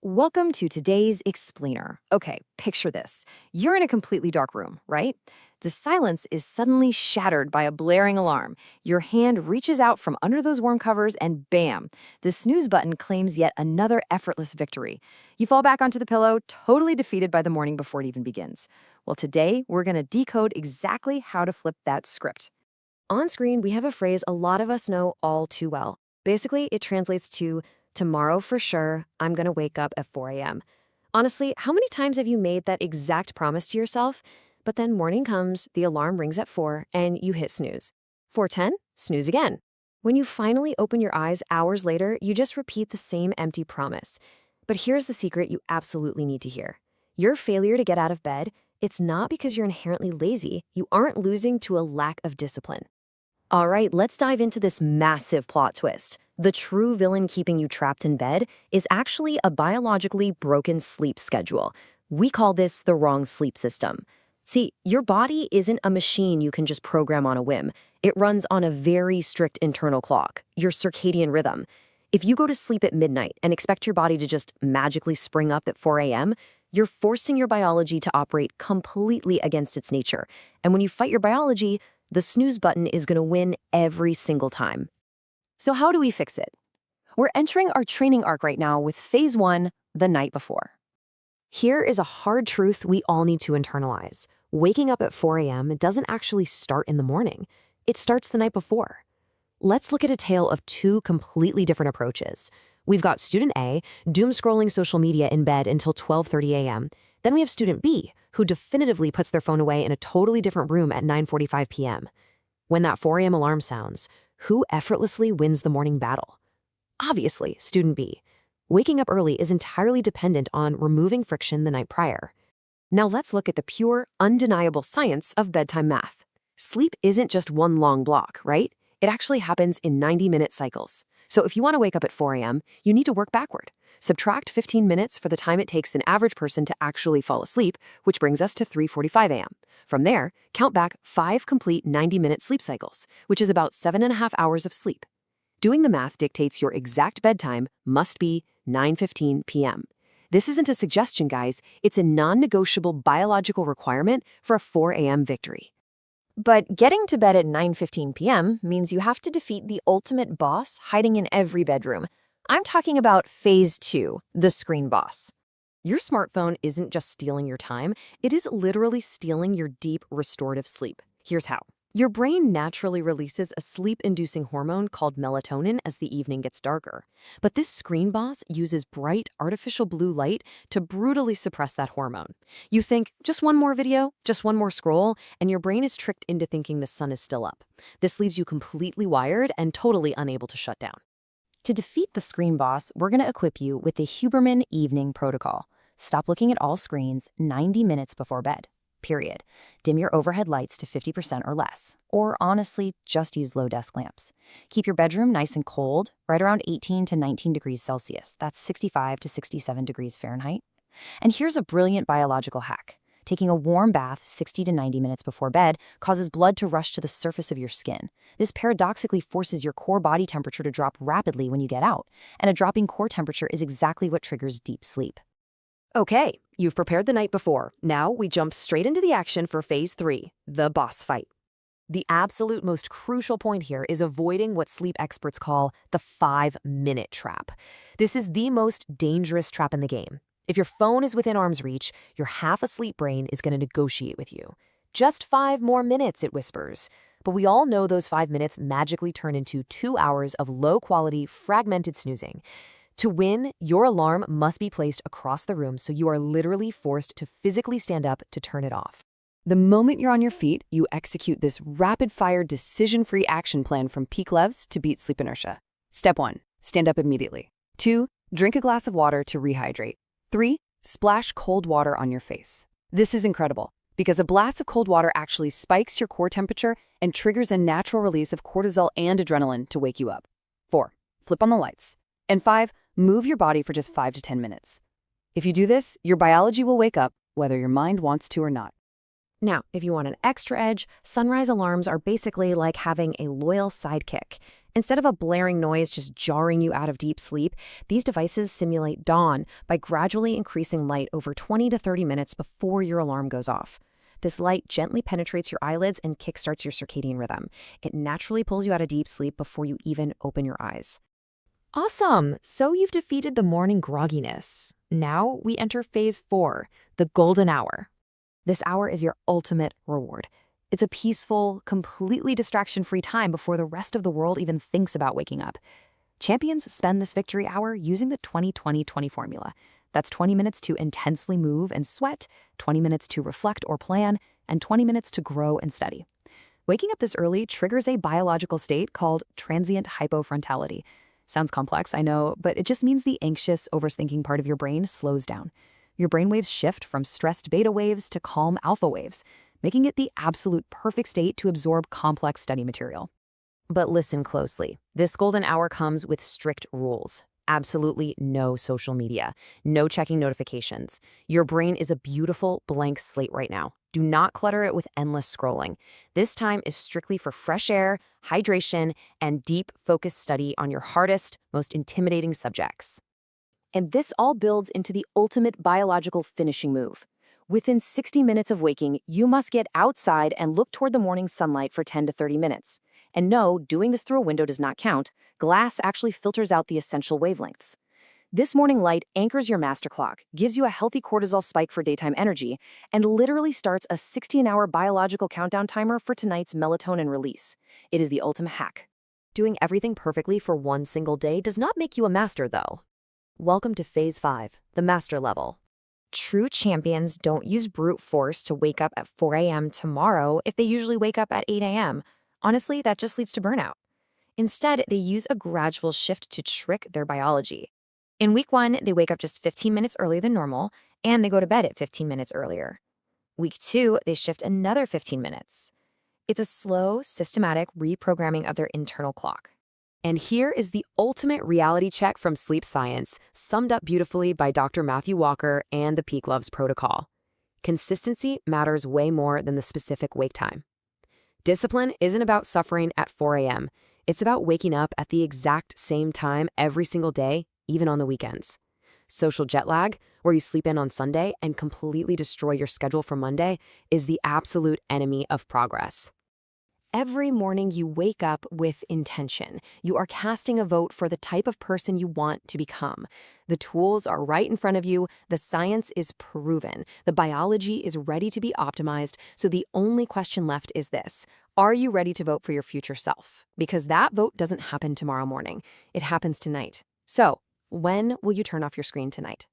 Welcome to today's explainer. Okay, picture this. You're in a completely dark room, right? The silence is suddenly shattered by a blaring alarm. Your hand reaches out from under those warm covers and bam, the snooze button claims yet another effortless victory. You fall back onto the pillow, totally defeated by the morning before it even begins. Well, today we're going to decode exactly how to flip that script. On screen, we have a phrase a lot of us know all too well. Basically, it translates to tomorrow for sure, I'm gonna wake up at 4 a.m. Honestly, how many times have you made that exact promise to yourself? But then morning comes, the alarm rings at 4, and you hit snooze. 4:10, snooze again. When you finally open your eyes hours later, you just repeat the same empty promise. But here's the secret you absolutely need to hear. Your failure to get out of bed, it's not because you're inherently lazy. You aren't losing to a lack of discipline. All right, let's dive into this massive plot twist. The true villain keeping you trapped in bed is actually a biologically broken sleep schedule. We call this the wrong sleep system. See, your body isn't a machine you can just program on a whim. It runs on a very strict internal clock, your circadian rhythm. If you go to sleep at midnight and expect your body to just magically spring up at 4 a.m., you're forcing your biology to operate completely against its nature. And when you fight your biology, the snooze button is going to win every single time. So how do we fix it? We're entering our training arc right now with phase 1, the night before. Here is a hard truth we all need to internalize. Waking up at 4 a.m. doesn't actually start in the morning. It starts the night before. Let's look at a tale of two completely different approaches. We've got student A, doom scrolling social media in bed until 12:30 a.m. Then we have student B, who definitively puts their phone away in a totally different room at 9:45 p.m. When that 4 a.m. alarm sounds, who effortlessly wins the morning battle? Obviously, student B. Waking up early is entirely dependent on removing friction the night prior. Now let's look at the pure, undeniable science of bedtime math. Sleep isn't just one long block, right? It actually happens in 90-minute cycles. So if you want to wake up at 4 a.m., you need to work backward. Subtract 15 minutes for the time it takes an average person to actually fall asleep, which brings us to 3:45 a.m. From there, count back 5 complete 90-minute sleep cycles, which is about 7.5 hours of sleep. Doing the math dictates your exact bedtime must be 9:15 p.m. This isn't a suggestion, guys. It's a non-negotiable biological requirement for a 4 a.m. victory. But getting to bed at 9:15 p.m. means you have to defeat the ultimate boss hiding in every bedroom. I'm talking about phase 2, the screen boss. Your smartphone isn't just stealing your time, it is literally stealing your deep, restorative sleep. Here's how. Your brain naturally releases a sleep-inducing hormone called melatonin as the evening gets darker. But this screen boss uses bright, artificial blue light to brutally suppress that hormone. You think, just one more video, just one more scroll, and your brain is tricked into thinking the sun is still up. This leaves you completely wired and totally unable to shut down. To defeat the screen boss, we're going to equip you with the Huberman Evening Protocol. Stop looking at all screens 90 minutes before bed. Period. Dim your overhead lights to 50% or less. Or honestly, just use low desk lamps. Keep your bedroom nice and cold, right around 18 to 19 degrees Celsius. That's 65 to 67 degrees Fahrenheit. And here's a brilliant biological hack. Taking a warm bath 60 to 90 minutes before bed causes blood to rush to the surface of your skin. This paradoxically forces your core body temperature to drop rapidly when you get out, and a dropping core temperature is exactly what triggers deep sleep. Okay, you've prepared the night before. Now we jump straight into the action for phase 3, the boss fight. The absolute most crucial point here is avoiding what sleep experts call the 5-minute trap. This is the most dangerous trap in the game. If your phone is within arm's reach, your half-asleep brain is going to negotiate with you. Just 5 more minutes, it whispers. But we all know those 5 minutes magically turn into 2 hours of low-quality, fragmented snoozing. To win, your alarm must be placed across the room so you are literally forced to physically stand up to turn it off. The moment you're on your feet, you execute this rapid-fire, decision-free action plan from peak levs to beat sleep inertia. Step 1, stand up immediately. 2, drink a glass of water to rehydrate. 3, splash cold water on your face. This is incredible because a blast of cold water actually spikes your core temperature and triggers a natural release of cortisol and adrenaline to wake you up. 4, flip on the lights. And 5, move your body for just 5 to 10 minutes. If you do this, your biology will wake up, whether your mind wants to or not. Now, if you want an extra edge, sunrise alarms are basically like having a loyal sidekick. Instead of a blaring noise just jarring you out of deep sleep, these devices simulate dawn by gradually increasing light over 20 to 30 minutes before your alarm goes off. This light gently penetrates your eyelids and kickstarts your circadian rhythm. It naturally pulls you out of deep sleep before you even open your eyes. Awesome! So you've defeated the morning grogginess. Now we enter phase 4, the golden hour. This hour is your ultimate reward. It's a peaceful, completely distraction-free time before the rest of the world even thinks about waking up. Champions spend this victory hour using the 20-20-20 formula. That's 20 minutes to intensely move and sweat, 20 minutes to reflect or plan, and 20 minutes to grow and study. Waking up this early triggers a biological state called transient hypofrontality. Sounds complex, I know, but it just means the anxious, overthinking part of your brain slows down. Your brainwaves shift from stressed beta waves to calm alpha waves, making it the absolute perfect state to absorb complex study material. But listen closely. This golden hour comes with strict rules. Absolutely no social media, no checking notifications. Your brain is a beautiful blank slate right now. Do not clutter it with endless scrolling. This time is strictly for fresh air, hydration, and deep, focused study on your hardest, most intimidating subjects. And this all builds into the ultimate biological finishing move. Within 60 minutes of waking, you must get outside and look toward the morning sunlight for 10 to 30 minutes. And no, doing this through a window does not count. Glass actually filters out the essential wavelengths. This morning light anchors your master clock, gives you a healthy cortisol spike for daytime energy, and literally starts a 16-hour biological countdown timer for tonight's melatonin release. It is the ultimate hack. Doing everything perfectly for one single day does not make you a master, though. Welcome to Phase 5, the master level. True champions don't use brute force to wake up at 4 a.m. tomorrow if they usually wake up at 8 a.m. Honestly, that just leads to burnout. Instead, they use a gradual shift to trick their biology. In week 1, they wake up just 15 minutes earlier than normal, and they go to bed at 15 minutes earlier. Week 2, they shift another 15 minutes. It's a slow, systematic reprogramming of their internal clock. And here is the ultimate reality check from sleep science, summed up beautifully by Dr. Matthew Walker and the Peak Loves Protocol. Consistency matters way more than the specific wake time. Discipline isn't about suffering at 4 a.m. It's about waking up at the exact same time every single day, even on the weekends. Social jet lag, where you sleep in on Sunday and completely destroy your schedule for Monday, is the absolute enemy of progress. Every morning you wake up with intention. You are casting a vote for the type of person you want to become. The tools are right in front of you. The science is proven. The biology is ready to be optimized. So the only question left is this: are you ready to vote for your future self? Because that vote doesn't happen tomorrow morning. It happens tonight. So when will you turn off your screen tonight?